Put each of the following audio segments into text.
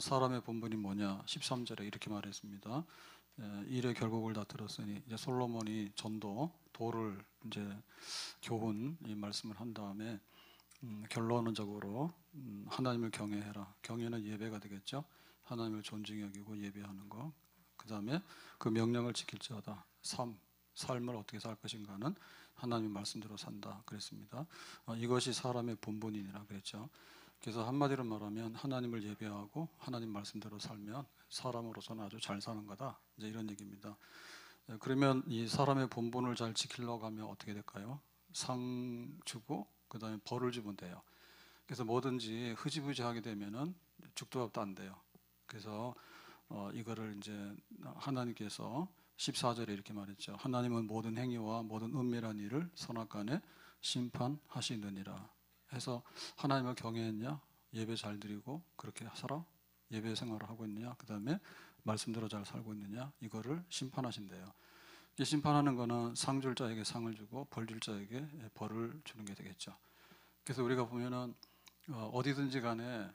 사람의 본분이 뭐냐 13절에 이렇게 말했습니다. 일의 결국을 다 들었으니 이제 솔로몬이 전도 도를 이제 교훈 이 말씀을 한 다음에 결론적으로 하나님을 경외해라. 경외는 예배가 되겠죠. 하나님을 존중히 여기고 예배하는 거. 그 다음에 그 명령을 지킬지어다. 삶을 어떻게 살 것인가는 하나님의 말씀대로 산다 그랬습니다. 이것이 사람의 본분이니라 그랬죠. 그래서 한마디로 말하면 하나님을 예배하고 하나님 말씀대로 살면 사람으로서는 아주 잘 사는 거다. 이제 이런 얘기입니다. 그러면 이 사람의 본분을 잘 지키려고 하면 어떻게 될까요? 상 주고 그 다음에 벌을 주면 돼요. 그래서 뭐든지 흐지부지하게 되면은 죽도 밥도 안 돼요. 그래서 이거를 이제 하나님께서 14절에 이렇게 말했죠. 하나님은 모든 행위와 모든 은밀한 일을 선악간에 심판하시느니라. 해서 하나님을 경외했냐? 예배 잘 드리고 그렇게 살아? 예배 생활을 하고 있느냐? 그 다음에 말씀대로 잘 살고 있느냐? 이거를 심판하신대요. 이 심판하는 거는 상 줄 자에게 상을 주고 벌 줄 자에게 벌을 주는 게 되겠죠. 그래서 우리가 보면은 어디든지 간에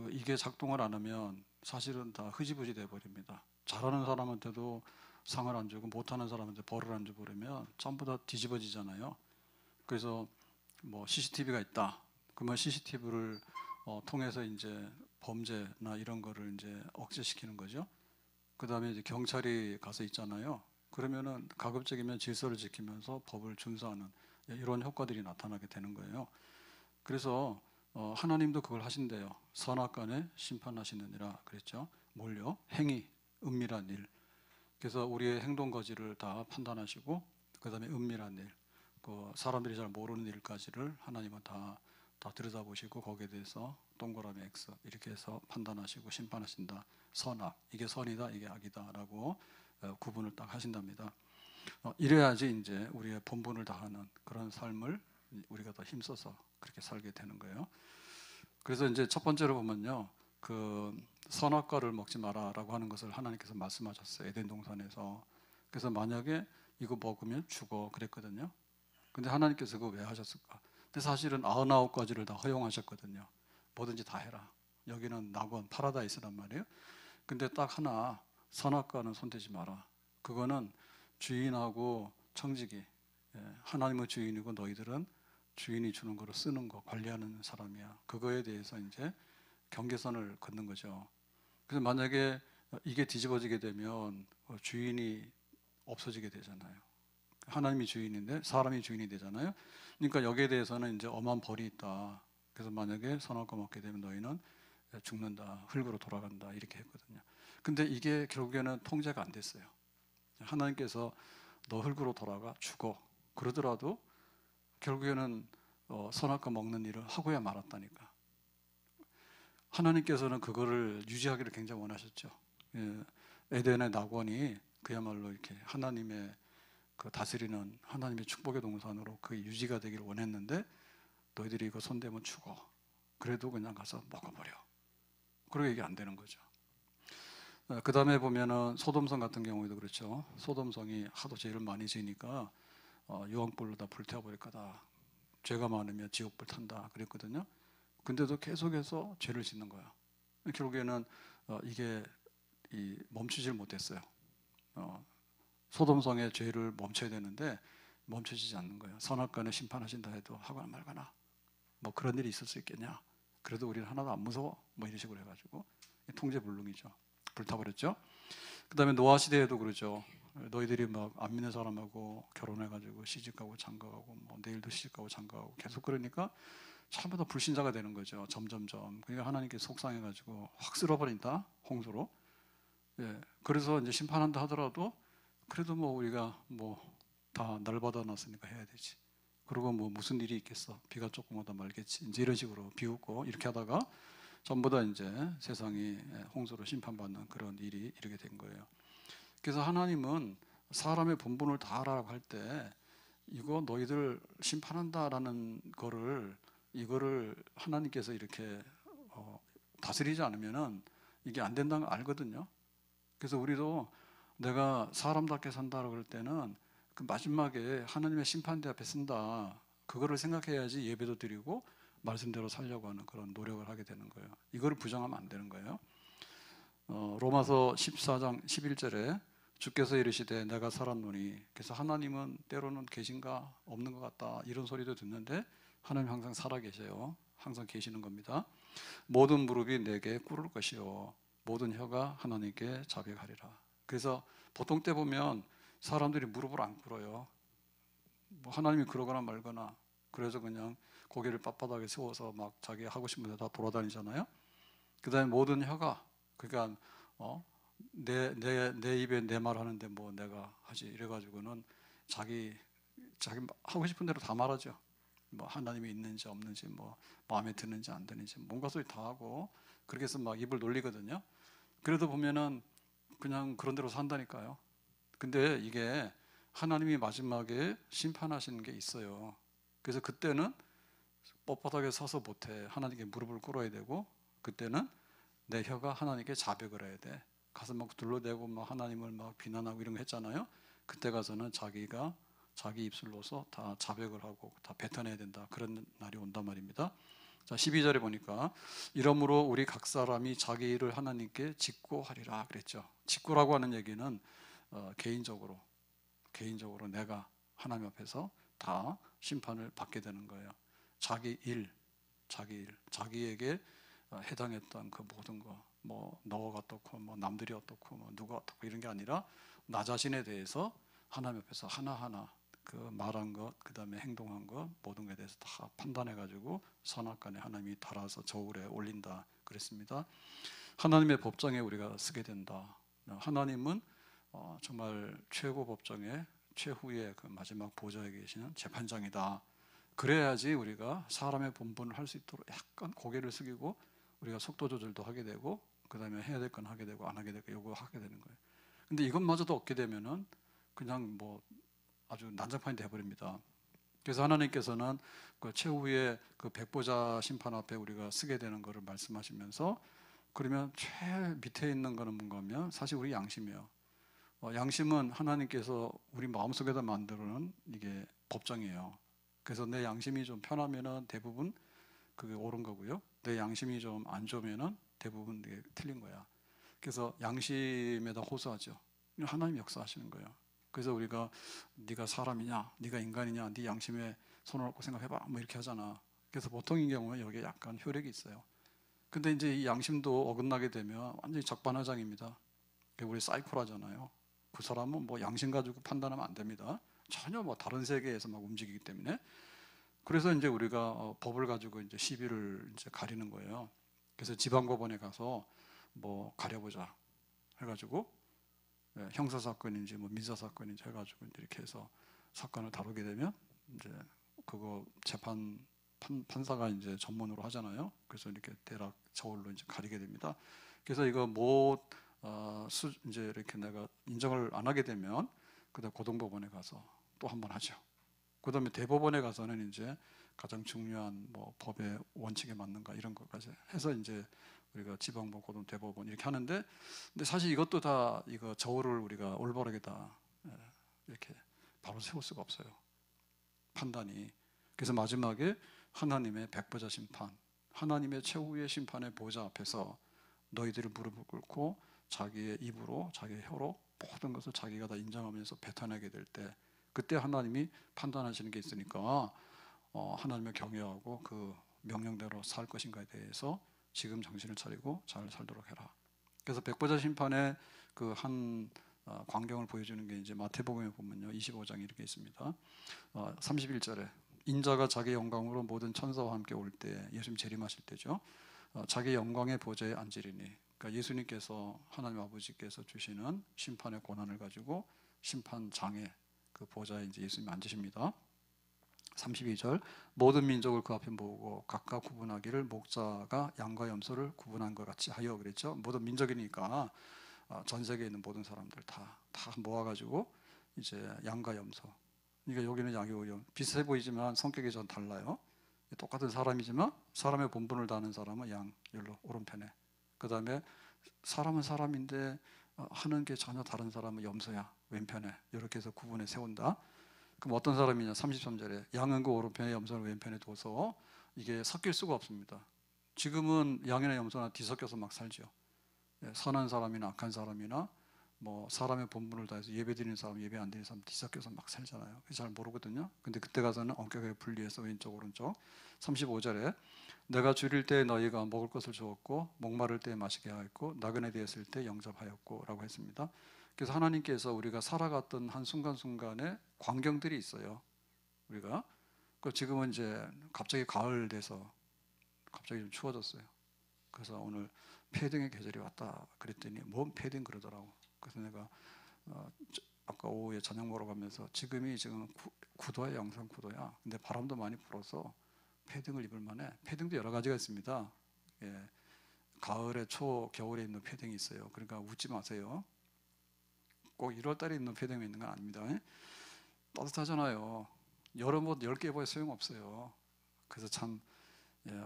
이게 작동을 안 하면 사실은 다 흐지부지 돼 버립니다. 잘하는 사람한테도 상을 안 주고 못하는 사람한테 벌을 안 줘버리면 전부 다 뒤집어지잖아요. 그래서 뭐 CCTV가 있다. 그러면 CCTV를 통해서 이제 범죄나 이런 거를 이제 억제시키는 거죠. 그 다음에 이제 경찰이 가서 있잖아요. 그러면은 가급적이면 질서를 지키면서 법을 준수하는 이런 효과들이 나타나게 되는 거예요. 그래서 하나님도 그걸 하신대요. 선악간에 심판하시느니라 그랬죠. 뭘요? 행위, 은밀한 일. 그래서 우리의 행동 거지를 다 판단하시고 그 다음에 은밀한 일, 사람들이 잘 모르는 일까지를 하나님은 다 들여다보시고 거기에 대해서 동그라미 X 이렇게 해서 판단하시고 심판하신다. 선악, 이게 선이다, 이게 악이다라고 구분을 딱 하신답니다. 이래야지 이제 우리의 본분을 다하는 그런 삶을 우리가 더 힘써서 그렇게 살게 되는 거예요. 그래서 이제 첫 번째로 보면요, 선악과를 먹지 마라라고 하는 것을 하나님께서 말씀하셨어요. 에덴 동산에서. 그래서 만약에 이거 먹으면 죽어 그랬거든요. 근데 하나님께서 그거 왜 하셨을까? 근데 사실은 99가지를 다 허용하셨거든요. 뭐든지 다 해라. 여기는 낙원, 파라다이스란 말이에요. 근데 딱 하나, 선악과는 손대지 마라. 그거는 주인하고 청지기, 하나님의 주인이고 너희들은 주인이 주는 거로 쓰는 거, 관리하는 사람이야. 그거에 대해서 이제 경계선을 걷는 거죠. 그래서 만약에 이게 뒤집어지게 되면 주인이 없어지게 되잖아요. 하나님이 주인인데 사람이 주인이 되잖아요. 그러니까 여기에 대해서는 이제 엄한 벌이 있다. 그래서 만약에 선악과 먹게 되면 너희는 죽는다, 흙으로 돌아간다 이렇게 했거든요. 근데 이게 결국에는 통제가 안 됐어요. 하나님께서 너 흙으로 돌아가 죽어 그러더라도 결국에는 선악과 먹는 일을 하고야 말았다니까. 하나님께서는 그거를 유지하기를 굉장히 원하셨죠. 에덴의 낙원이 그야말로 이렇게 하나님의 다스리는 하나님의 축복의 동산으로 그 유지가 되기를 원했는데 너희들이 이거 손대면 죽어. 그래도 그냥 가서 먹어버려. 그러고 이게 안 되는 거죠. 그 다음에 보면은 소돔성 같은 경우에도 그렇죠. 소돔성이 하도 죄를 많이 지으니까 유황불로 다 불태워버릴 거다. 죄가 많으면 지옥불 탄다 그랬거든요. 근데도 계속해서 죄를 짓는 거야. 결국에는 이게 멈추질 못했어요. 소돔성의 죄를 멈춰야 되는데 멈춰지지 않는 거예요. 선악간에 심판하신다 해도 하거나 말거나 뭐 그런 일이 있을 수 있겠냐. 그래도 우리는 하나도 안 무서워. 뭐 이런 식으로 해가지고 통제불능이죠. 불타버렸죠. 그 다음에 노아 시대에도 그러죠. 너희들이 막 안 믿는 사람하고 결혼해가지고 시집가고 장가가고 뭐 내일도 시집가고 장가가고 계속 그러니까 전부 다 불신자가 되는 거죠. 점점점. 그러니까 하나님께 속상해가지고 확 쓸어버린다. 홍수로. 그래서 이제 심판한다 하더라도 그래도 뭐 우리가 뭐 다 날 받아놨으니까 해야 되지. 그리고 뭐 무슨 일이 있겠어. 비가 조금 오다 말겠지. 이제 이런 식으로 비웃고 이렇게 하다가 전부 다 이제 세상이 홍수로 심판받는 그런 일이 이르게 된 거예요. 그래서 하나님은 사람의 본분을 다하라고 할 때 이거 너희들 심판한다라는 이거를 하나님께서 이렇게 다스리지 않으면은 이게 안 된다는 걸 알거든요. 그래서 우리도 내가 사람답게 산다고 그럴 때는 그 마지막에 하나님의 심판대 앞에 쓴다. 그거를 생각해야지 예배도 드리고 말씀대로 살려고 하는 그런 노력을 하게 되는 거예요. 이거를 부정하면 안 되는 거예요. 로마서 14장 11절에 주께서 이르시되 내가 살았노니, 그래서 하나님은 때로는 계신가 없는 것 같다 이런 소리도 듣는데 하나님 항상 살아 계세요. 항상 계시는 겁니다. 모든 무릎이 내게 꿇을 것이요 모든 혀가 하나님께 자백하리라. 그래서 보통 때 보면 사람들이 무릎을 안 꿇어요. 뭐 하나님이 그러거나 말거나, 그래서 그냥 고개를 빳빳하게 세워서 막 자기 하고 싶은 데 다 돌아다니잖아요. 그 다음에 모든 혀가, 그러니까 내 입에 내 말 하는데 뭐 내가 하지 이래가지고는 자기 하고 싶은 대로 다 말하죠. 뭐 하나님이 있는지 없는지, 뭐 마음에 드는지 안 드는지 뭔가 소리 다 하고, 그렇게 해서 막 입을 놀리거든요. 그래도 보면은 그냥 그런 대로 산다니까요. 근데 이게 하나님이 마지막에 심판하시는 게 있어요. 그래서 그때는 뻣뻣하게 서서 못해. 하나님께 무릎을 꿇어야 되고, 그때는 내 혀가 하나님께 자백을 해야 돼. 가서 막 둘러대고 막 하나님을 막 비난하고 이런 거 했잖아요. 그때 가서는 자기가 자기 입술로서 다 자백을 하고 다 뱉어내야 된다. 그런 날이 온단 말입니다. 자, 12절에 보니까 이러므로 우리 각 사람이 자기 일을 하나님께 직고하리라 그랬죠. 직고라고 하는 얘기는 개인적으로 내가 하나님 앞에서 다 심판을 받게 되는 거예요. 자기에게 해당했던 그 모든 거, 뭐 너가 어떻고 뭐 남들이 어떻고 뭐 누가 어떻고 이런 게 아니라 나 자신에 대해서 하나님 앞에서 하나하나 그 말한 것, 그 다음에 행동한 것 모든 것에 대해서 다 판단해가지고 선악간에 하나님이 달아서 저울에 올린다 그랬습니다. 하나님의 법정에 우리가 서게 된다. 하나님은 정말 최고 법정에 최후의 그 마지막 보좌에 계시는 재판장이다. 그래야지 우리가 사람의 본분을 할 수 있도록 약간 고개를 숙이고 우리가 속도 조절도 하게 되고, 그 다음에 해야 될 건 하게 되고 안 하게 되고 요구하게 되는 거예요. 근데 이것마저도 없게 되면은 그냥 뭐 아주 난장판이 되어버립니다. 그래서 하나님께서는 그 최후의 그 백보자 심판 앞에 우리가 서게 되는 것을 말씀하시면서, 그러면 제일 밑에 있는 거는 뭔가 하면 사실 우리 양심이에요. 양심은 하나님께서 우리 마음속에다 만들어놓은 이게 법정이에요. 그래서 내 양심이 좀 편하면은 대부분 그게 옳은 거고요. 내 양심이 좀 안 좋으면은 대부분 이게 틀린 거야. 그래서 양심에다 호소하죠. 하나님 역사하시는 거예요. 그래서 우리가 네가 사람이냐, 네가 인간이냐, 네 양심에 손을 얹고 생각해봐, 뭐 이렇게 하잖아. 그래서 보통인 경우는 여기에 약간 효력이 있어요. 근데 이제 이 양심도 어긋나게 되면 완전히 적반하장입니다. 우리 사이코라잖아요. 그 사람은 뭐 양심 가지고 판단하면 안 됩니다. 전혀 뭐 다른 세계에서 막 움직이기 때문에. 그래서 이제 우리가 법을 가지고 이제 시비를 이제 가리는 거예요. 그래서 지방법원에 가서 뭐 가려보자 해가지고 형사 사건인지 뭐 민사 사건인지 해가지고 이렇게 해서 사건을 다루게 되면 이제 그거 판사가 이제 전문으로 하잖아요. 그래서 이렇게 대략 저울로 이제 가리게 됩니다. 그래서 이거 이제 이렇게 내가 인정을 안 하게 되면 그다음 고등법원에 가서 또 한 번 하죠. 그다음에 대법원에 가서는 이제 가장 중요한 뭐 법의 원칙에 맞는가 이런 것까지 해서 이제 우리가 지방법, 고등, 대법원 이렇게 하는데, 근데 사실 이것도 다 이거 저울을 우리가 올바르게 다 이렇게 바로 세울 수가 없어요. 판단이. 그래서 마지막에 하나님의 백보자 심판, 하나님의 최후의 심판의 보좌 앞에서 너희들이 무릎을 꿇고 자기의 입으로 자기의 혀로 모든 것을 자기가 다 인정하면서 뱉어내게 될 때, 그때 하나님이 판단하시는 게 있으니까 하나님을 경외하고 그 명령대로 살 것인가에 대해서 지금 정신을 차리고 잘 살도록 해라. 그래서 백보자 심판의 그 한 광경을 보여주는 게 이제 마태복음에 보면요 25장 이렇게 있습니다. 31절에 인자가 자기 영광으로 모든 천사와 함께 올 때, 예수님 재림하실 때죠. 자기 영광의 보좌에 앉으리니, 그러니까 예수님께서 하나님 아버지께서 주시는 심판의 권한을 가지고 심판장에 그 보좌에 이제 예수님이 앉으십니다. 32절 모든 민족을 그 앞에 모으고 각각 구분하기를 목자가 양과 염소를 구분한 것 같이 하여 그랬죠. 모든 민족이니까 전 세계에 있는 모든 사람들 다 모아가지고 이제 양과 염소. 그러니까 여기는 양이고 비슷해 보이지만 성격이 좀 달라요. 똑같은 사람이지만 사람의 본분을 다하는 사람은 양 여기로 오른편에, 그 다음에 사람은 사람인데 하는 게 전혀 다른 사람은 염소야 왼편에, 이렇게 해서 구분해 세운다. 그럼 어떤 사람이냐, 33절에 양은 그 오른편에 염소를 왼편에 둬서 이게 섞일 수가 없습니다. 지금은 양이나 염소나 뒤섞여서 막 살죠. 선한 사람이나 악한 사람이나 뭐 사람의 본분을 다해서 예배드리는 사람, 예배 안 드리는 사람 뒤섞여서 막 살잖아요. 잘 모르거든요. 근데 그때 가서는 엄격하게 분리해서 왼쪽 오른쪽. 35절에 내가 줄일 때 너희가 먹을 것을 주었고 목마를 때 마시게 하였고 나그네 되었을 때 영접하였고 라고 했습니다. 그래서 하나님께서 우리가 살아갔던 한 순간순간에 광경들이 있어요. 우리가 지금은 이제 갑자기 가을 돼서 갑자기 좀 추워졌어요. 그래서 오늘 패딩의 계절이 왔다 그랬더니 뭔 패딩 그러더라고. 그래서 내가 아까 오후에 저녁 먹으러 가면서 지금 9도야, 영상 9도야. 근데 바람도 많이 불어서 패딩을 입을 만해. 패딩도 여러 가지가 있습니다. 예, 가을에 겨울에 입는 패딩이 있어요. 그러니까 웃지 마세요. 꼭 1월 달에 입는 패딩이 있는 건 아닙니다. 따뜻하잖아요. 여름 옷 10개 입어야 소용없어요. 그래서 참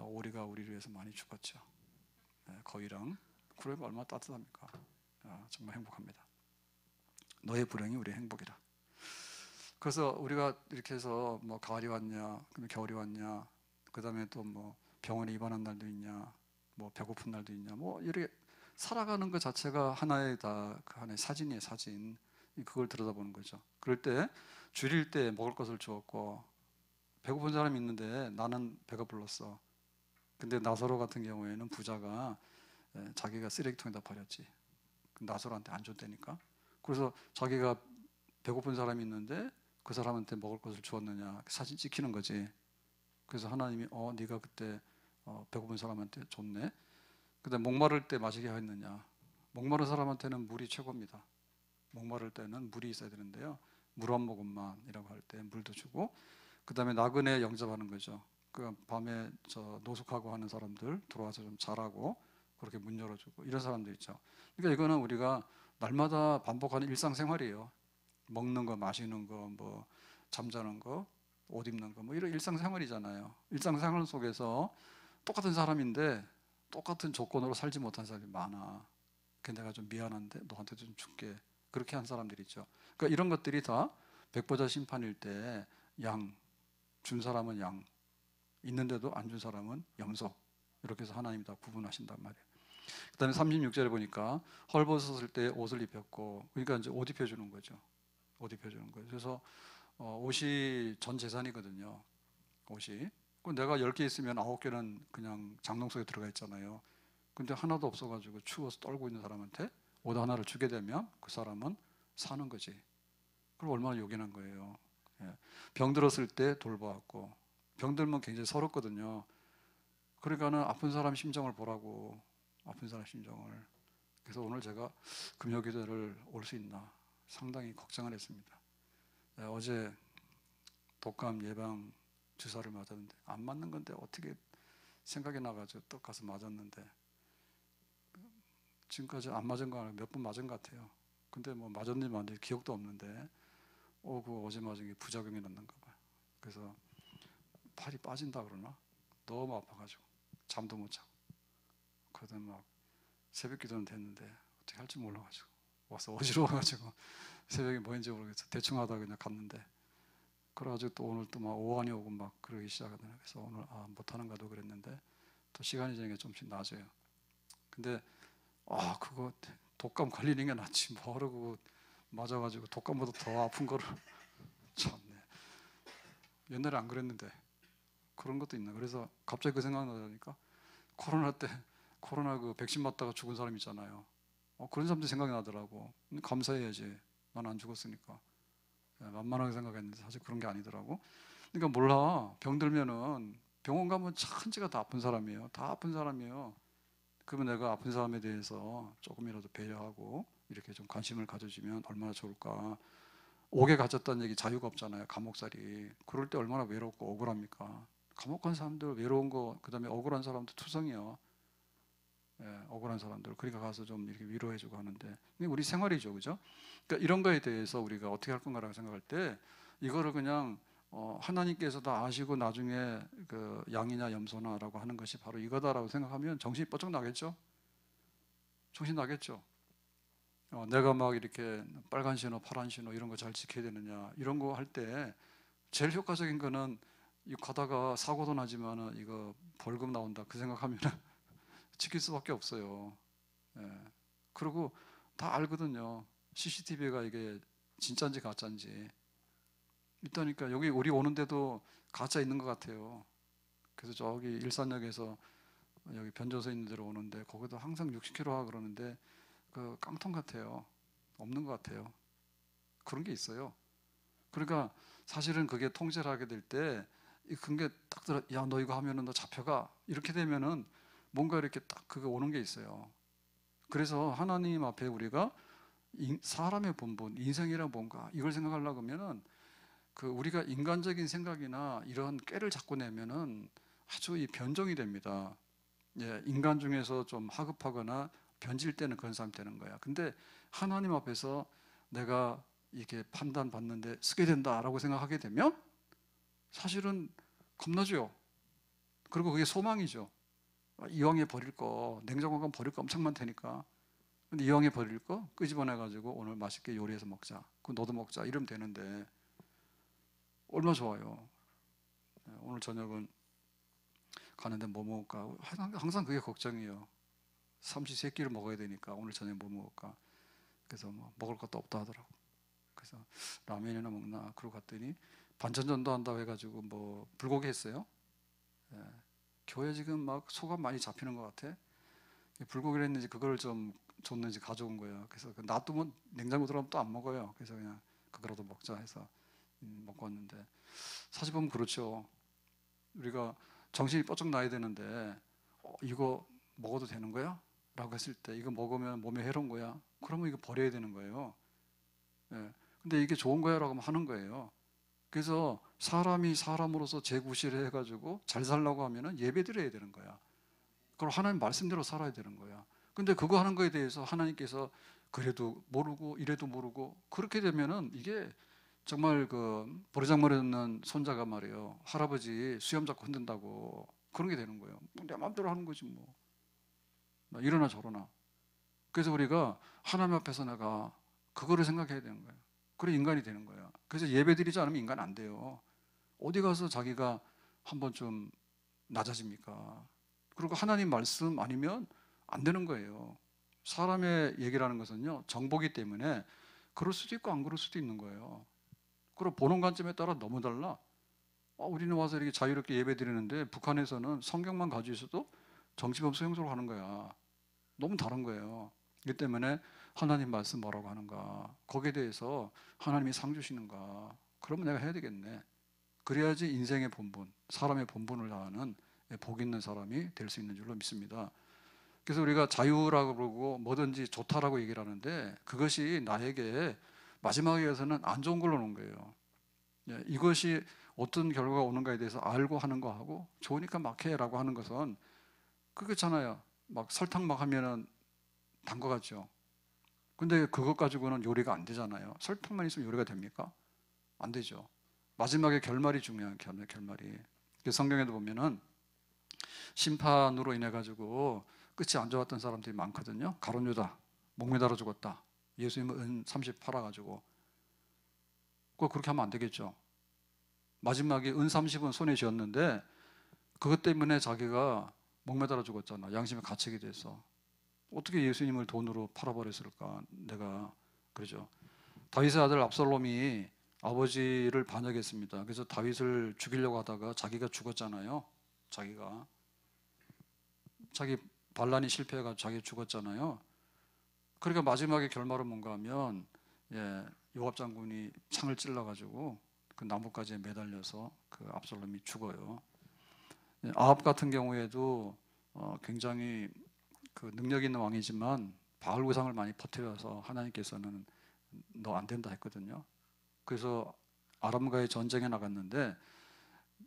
오리가 우리를 위해서 많이 죽었죠. 거위랑. 그러면 얼마나 따뜻합니까? 정말 행복합니다. 너의 불행이 우리의 행복이라. 그래서 우리가 이렇게 해서 뭐 가을이 왔냐, 그다음에 겨울이 왔냐, 그다음에 또 뭐 병원에 입원한 날도 있냐, 뭐 배고픈 날도 있냐, 뭐 이렇게 살아가는 것 자체가 하나의 사진이에요, 사진. 그걸 들여다보는 거죠. 그럴 때 줄일 때 먹을 것을 주었고 배고픈 사람이 있는데 나는 배가 불렀어. 근데 나사로 같은 경우에는 부자가 자기가 쓰레기통에다 버렸지. 나사로한테 안 줬다니까. 그래서 자기가 배고픈 사람이 있는데 그 사람한테 먹을 것을 주었느냐 사진 찍히는 거지. 그래서 하나님이 네가 그때 배고픈 사람한테 줬네. 그다음 목마를 때 마시게 하였느냐. 목마른 사람한테는 물이 최고입니다. 목마를 때는 물이 있어야 되는데요. 물 한 모금만이라고 할 때 물도 주고, 그다음에 나그네 영접하는 거죠. 그 밤에 노숙하고 하는 사람들 들어와서 좀 자라고 그렇게 문 열어주고 이런 사람들 있죠. 그러니까 이거는 우리가 날마다 반복하는 일상생활이에요. 먹는 거, 마시는 거, 뭐 잠자는 거, 옷 입는 거, 뭐 이런 일상생활이잖아요. 일상생활 속에서 똑같은 사람인데 똑같은 조건으로 살지 못한 사람이 많아. 그래서 내가 좀 미안한데 너한테 좀 줄게. 그렇게 한 사람들이 있죠. 그러니까 이런 것들이 다 백보자 심판일 때 준 사람은 양, 있는데도 안 준 사람은 염소. 이렇게 해서 하나님이 다 구분하신단 말이에요. 그 다음에 36절에 보니까 헐벗었을 때 옷을 입혔고, 그러니까 이제 옷 입혀주는 거죠. 옷 입혀주는 거예요. 그래서 옷이 전 재산이거든요. 옷이. 내가 10개 있으면 9개는 그냥 장롱 속에 들어가 있잖아요. 근데 하나도 없어가지고 추워서 떨고 있는 사람한테 옷 하나를 주게 되면 그 사람은 사는 거지. 그럼 얼마나 요긴한 거예요. 병 들었을 때 돌보았고, 병 들면 굉장히 서럽거든요. 그러니까는 아픈 사람 심정을 보라고, 아픈 사람 심정을. 그래서 오늘 제가 금요기도를 올 수 있나 상당히 걱정을 했습니다. 어제 독감 예방 주사를 맞았는데 안 맞는 건데 어떻게 생각이 나가지고 또 가서 맞았는데 지금까지 안 맞은 거 몇 번 맞은 것 같아요. 근데 뭐 맞았는지 맞는지 기억도 없는데 그거 어제 맞은 게 부작용이 났는가 봐요. 그래서 팔이 빠진다 그러나 너무 아파가지고 잠도 못 자고 그러다 막 새벽 기도는 됐는데 어떻게 할지 몰라가지고 와서 어지러워가지고 새벽에 뭐 했는지 모르겠어. 대충 하다 그냥 갔는데 그래가지고 또 오늘 또 막 오한이 오고 막 그러기 시작하더라고요. 그래서 오늘 못하는가도 그랬는데 또 시간이 지니까 좀씩 나아져요. 근데 그거 독감 걸리는 게 낫지 뭐하고 맞아가지고 독감보다 더 아픈 거를 참네. 옛날에 안 그랬는데 그런 것도 있나. 그래서 갑자기 그 생각 나니까 코로나 때 코로나 그 백신 맞다가 죽은 사람 있잖아요. 그런 사람들 생각이 나더라고. 감사해야지. 난 안 죽었으니까. 만만하게 생각했는데 사실 그런 게 아니더라고. 그러니까 몰라. 병 들면은 병원 가면 천지가 다 아픈 사람이에요. 다 아픈 사람이에요. 그러면 내가 아픈 사람에 대해서 조금이라도 배려하고 이렇게 좀 관심을 가져주면 얼마나 좋을까. 옥에 갇혔다는 얘기 자유가 없잖아요. 감옥살이. 그럴 때 얼마나 외롭고 억울합니까. 감옥 간 사람들 외로운 거, 그다음에 억울한 사람도 투성이요. 억울한 사람들. 그러니까 가서 좀 이렇게 위로해주고 하는데 이게 우리 생활이죠, 그죠? 그러니까 이런 거에 대해서 우리가 어떻게 할 건가라고 생각할 때 이거를 그냥 하나님께서 다 아시고 나중에 그 양이냐 염소나라고 하는 것이 바로 이거다라고 생각하면 정신이 뻗쩍 나겠죠? 정신 나겠죠? 내가 막 이렇게 빨간 신호, 파란 신호 이런 거 잘 지켜야 되느냐 이런 거 할 때 제일 효과적인 거는 이 가다가 사고도 나지만은 이거 벌금 나온다 그 생각하면 지킬 수밖에 없어요. 그리고 다 알거든요. CCTV가 이게 진짜인지 가짜인지. 있다니까. 여기 우리 오는데도 가짜 있는 것 같아요. 그래서 저기 일산역에서 여기 변조서 있는 데로 오는데 거기도 항상 60km 와 그러는데 그 깡통 같아요. 없는 것 같아요. 그런 게 있어요. 그러니까 사실은 그게 통제를 하게 될 때 그런 게 딱 들어, 야, 너 이거 하면은 너 잡혀가. 이렇게 되면은 뭔가 이렇게 딱 그거 오는 게 있어요. 그래서 하나님 앞에 우리가 사람의 본분, 인생이란 뭔가 이걸 생각하려고 하면은 그 우리가 인간적인 생각이나 이런 꾀를 자꾸 내면은 아주 이 변종이 됩니다. 예, 인간 중에서 좀 하급하거나 변질 때는 그런 사람이 되는 거야. 근데 하나님 앞에서 내가 이렇게 판단받는데 쓰게 된다라고 생각하게 되면 사실은 겁나죠. 그리고 그게 소망이죠. 이왕에 버릴 거, 냉장고가 버릴 거 엄청 많다니까. 근데 이왕에 버릴 거 끄집어내가지고 오늘 맛있게 요리해서 먹자. 그 너도 먹자. 이러면 되는데 얼마나 좋아요. 오늘 저녁은 가는데 뭐 먹을까? 항상 그게 걱정이에요. 삼시세끼를 먹어야 되니까 오늘 저녁 뭐 먹을까? 그래서 뭐 먹을 것도 없다 하더라고. 그래서 라면이나 먹나? 그러고 갔더니 반찬전도 한다고 해가지고 뭐 불고기 했어요. 예. 교회 지금 막 소감 많이 잡히는 것 같아. 불고기를 했는지 그걸 좀 줬는지 가져온 거예요. 그래서 놔두면 냉장고 들어가면 또 안 먹어요. 그래서 그냥 그거라도 먹자 해서 먹고 왔는데 사실 보면 그렇죠. 우리가 정신이 뻗쩍 나야 되는데 이거 먹어도 되는 거야? 라고 했을 때 이거 먹으면 몸에 해로운 거야? 그러면 이거 버려야 되는 거예요. 예. 근데 이게 좋은 거야? 라고 하는 거예요. 그래서 사람이 사람으로서 재구실을 해가지고 잘 살려고 하면은 예배 드려야 되는 거야. 그럼 하나님 말씀대로 살아야 되는 거야. 근데 그거 하는 거에 대해서 하나님께서 그래도 모르고 이래도 모르고 그렇게 되면은 이게 정말 그 버르장머리 없는 손자가 말이에요. 할아버지 수염 잡고 흔든다고 그런 게 되는 거예요. 내 마음대로 하는 거지 뭐. 이러나 저러나. 그래서 우리가 하나님 앞에서 내가 그거를 생각해야 되는 거예요. 그래 인간이 되는 거야. 그래서 예배 드리지 않으면 인간 안 돼요. 어디 가서 자기가 한번 좀 낮아집니까? 그리고 하나님 말씀 아니면 안 되는 거예요. 사람의 얘기라는 것은요, 정보기 때문에 그럴 수도 있고 안 그럴 수도 있는 거예요. 그리고 보는 관점에 따라 너무 달라. 우리는 와서 이렇게 자유롭게 예배 드리는데 북한에서는 성경만 가지고 있어도 정치범 수용소로 가는 거야. 너무 다른 거예요. 이 때문에 하나님 말씀 뭐라고 하는가, 거기에 대해서 하나님이 상 주시는가, 그러면 내가 해야 되겠네. 그래야지 인생의 본분, 사람의 본분을 다하는 복 있는 사람이 될 수 있는 줄로 믿습니다. 그래서 우리가 자유라고 그러고 뭐든지 좋다라고 얘기를 하는데 그것이 나에게 마지막에 가서는 안 좋은 걸로 오는 거예요. 이것이 어떤 결과가 오는가에 대해서 알고 하는 거하고 좋으니까 막 해라고 하는 것은 그렇잖아요. 막 설탕 막 하면은 단 거 같죠. 근데 그것 가지고는 요리가 안 되잖아요. 설탕만 있으면 요리가 됩니까? 안 되죠. 마지막에 결말이 중요한 결말이. 성경에도 보면은 심판으로 인해 가지고 끝이 안 좋았던 사람들이 많거든요. 가룟 유다 목 매달아 죽었다. 예수님은 은 30 팔아 가지고 꼭 그렇게 하면 안 되겠죠. 마지막에 은 30은 손에 쥐었는데 그것 때문에 자기가 목 매달아 죽었잖아. 양심에 갇히게 돼서. 어떻게 예수님을 돈으로 팔아버렸을까? 내가 그러죠. 다윗의 아들 압살롬이 아버지를 반역했습니다. 그래서 다윗을 죽이려고 하다가 자기가 죽었잖아요. 자기 반란이 실패해가지고 자기 죽었잖아요. 그러니까 마지막에 결말은 뭔가 하면 요압 장군이 창을 찔러가지고 그 나무까지 매달려서 그 압살롬이 죽어요. 아합 같은 경우에도 굉장히 그 능력 있는 왕이지만 바알 우상을 많이 퍼뜨려서 하나님께서는 너 안 된다 했거든요. 그래서 아람과의 전쟁에 나갔는데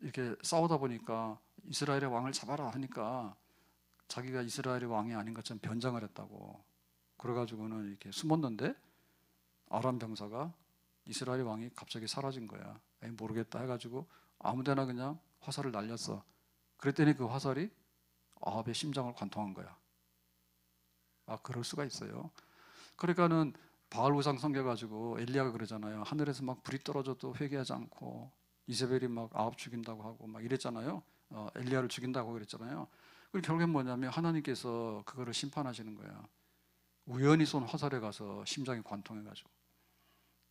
이렇게 싸우다 보니까 이스라엘의 왕을 잡아라 하니까 자기가 이스라엘의 왕이 아닌 것처럼 변장을 했다고. 그래가지고는 이렇게 숨었는데 아람 병사가 이스라엘 왕이 갑자기 사라진 거야. 모르겠다 해가지고 아무데나 그냥 화살을 날렸어. 그랬더니 그 화살이 아합의 심장을 관통한 거야. 그럴 수가 있어요. 그러니까는 바알 우상 섬겨가지고 엘리야가 그러잖아요. 하늘에서 막 불이 떨어져도 회개하지 않고 이세벨이 막 아합 죽인다고 하고 막 이랬잖아요. 엘리야를 죽인다고 그랬잖아요. 그리고 결국엔 뭐냐면 하나님께서 그거를 심판하시는 거야. 우연히 쏜 화살에 가서 심장이 관통해가지고,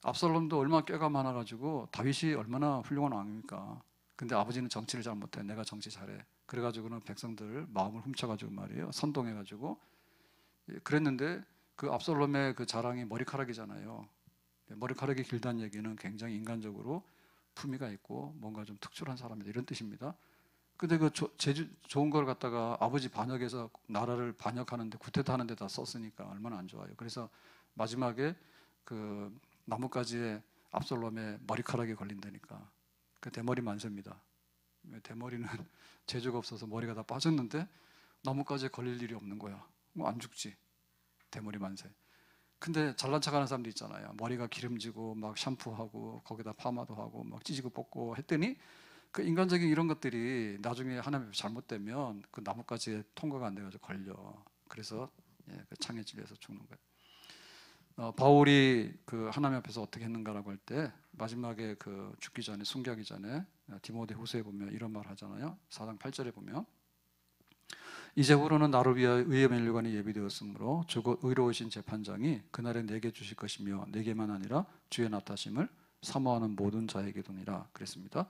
압살롬도 얼마나 꾀가 많아가지고 다윗이 얼마나 훌륭한 왕입니까? 근데 아버지는 정치를 잘 못해. 내가 정치 잘해. 그래가지고는 백성들 마음을 훔쳐가지고 말이에요, 선동해가지고 그랬는데, 그 압살롬의 그 자랑이 머리카락이잖아요. 머리카락이 길다는 얘기는 굉장히 인간적으로 품위가 있고 뭔가 좀 특출한 사람이다, 이런 뜻입니다. 근데 그 좋은 걸 갖다가 아버지 반역해서 나라를 반역하는데, 구태타 하는데 다 썼으니까 얼마나 안 좋아요. 그래서 마지막에 그 나뭇가지에 압살롬의 머리카락이 걸린다니까. 그 대머리 만세입니다. 대머리는 재주가 없어서 머리가 다 빠졌는데 나뭇가지에 걸릴 일이 없는 거야. 뭐 안 죽지, 대머리 만세. 근데 잘난 척하는 사람도 있잖아요. 머리가 기름지고 막 샴푸하고 거기다 파마도 하고 막 찌지고 뽑고 했더니, 그 인간적인 이런 것들이 나중에 하나님 잘못되면 그 나뭇가지에 통과가 안 돼가지고 걸려. 그래서 그 창에 찔려서 죽는 거예요. 바울이 그 하나님 앞에서 어떻게 했는가라고 할 때, 마지막에 그 죽기 전에, 순교하기 전에 디모데후서에 보면 이런 말 하잖아요. 4장 8절에 보면, 이제후로는 나를 위하여 의의 면류관이 예비되었으므로 곧 의로우신 재판장이 그날에 내게 주실 것이며 내게만 아니라 주의 나타심을 사모하는 모든 자에게도니라 그랬습니다.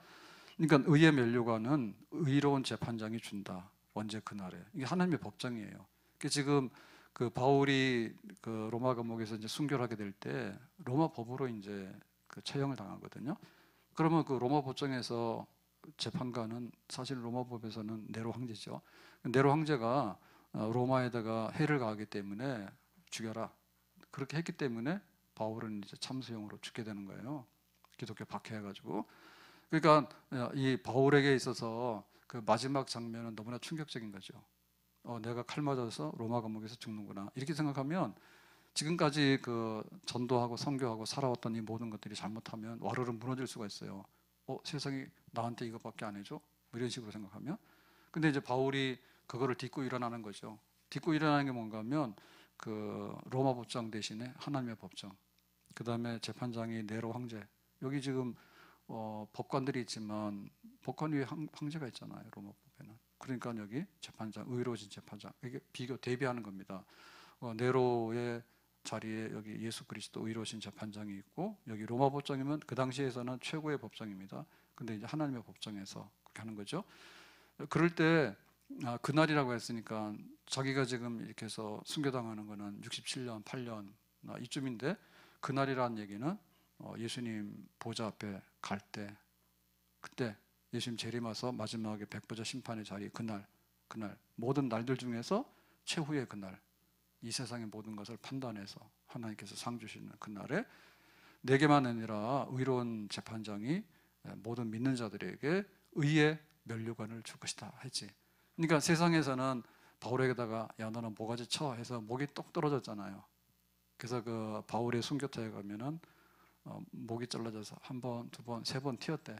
그러니까 의의 면류관은 의로운 재판장이 준다. 언제? 그날에. 이게 하나님의 법정이에요. 그러니까 지금 그 바울이 그 로마 감옥에서 이제 순교를 하게 될 때 로마 법으로 이제 그 처형을 당하거든요. 그러면 그 로마 법정에서 재판관은 사실 로마 법에서는 네로 황제죠. 네로 황제가 로마에다가 해를 가하기 때문에 죽여라, 그렇게 했기 때문에 바울은 이제 참수형으로 죽게 되는 거예요. 기독교 박해해가지고. 그러니까 이 바울에게 있어서 그 마지막 장면은 너무나 충격적인 거죠. 내가 칼 맞아서 로마 감옥에서 죽는구나, 이렇게 생각하면 지금까지 그 전도하고 선교하고 살아왔던 이 모든 것들이 잘못하면 와르르 무너질 수가 있어요. 세상이 나한테 이것밖에 안 해줘? 뭐 이런 식으로 생각하면. 근데 이제 바울이 그거를 딛고 일어나는 거죠. 딛고 일어나는 게 뭔가 하면, 그 로마 법정 대신에 하나님의 법정, 그 다음에 재판장이 네로 황제. 여기 지금 법관들이 있지만 법관 위에 황제가 있잖아요, 로마 법에는. 그러니까 여기 재판장, 의로우신 재판장, 이게 대비하는 겁니다. 네로의 자리에 여기 예수 그리스도 의로우신 재판장이 있고, 여기 로마 법정이면 그 당시에서는 최고의 법정입니다. 근데 이제 하나님의 법정에서 그렇게 하는 거죠. 그럴 때 그날이라고 했으니까 자기가 지금 이렇게 해서 순교당하는 거는 67년, 8년 이쯤인데, 그날이라는 얘기는 예수님 보좌 앞에 갈 때, 그때 예수님 재림하서 마지막에 백보자 심판의 자리, 그날 모든 날들 중에서 최후의 그날, 이 세상의 모든 것을 판단해서 하나님께서 상 주시는 그날에 내게만 아니라 의로운 재판장이 모든 믿는 자들에게 의의 면류관을 줄 것이다 했지. 그러니까 세상에서는 바울에게다가 야 너는 모가지 쳐 해서 목이 똑 떨어졌잖아요. 그래서 그 바울의 순교타에 가면은 목이 잘라져서 한 번, 두 번, 세 번 튀었대.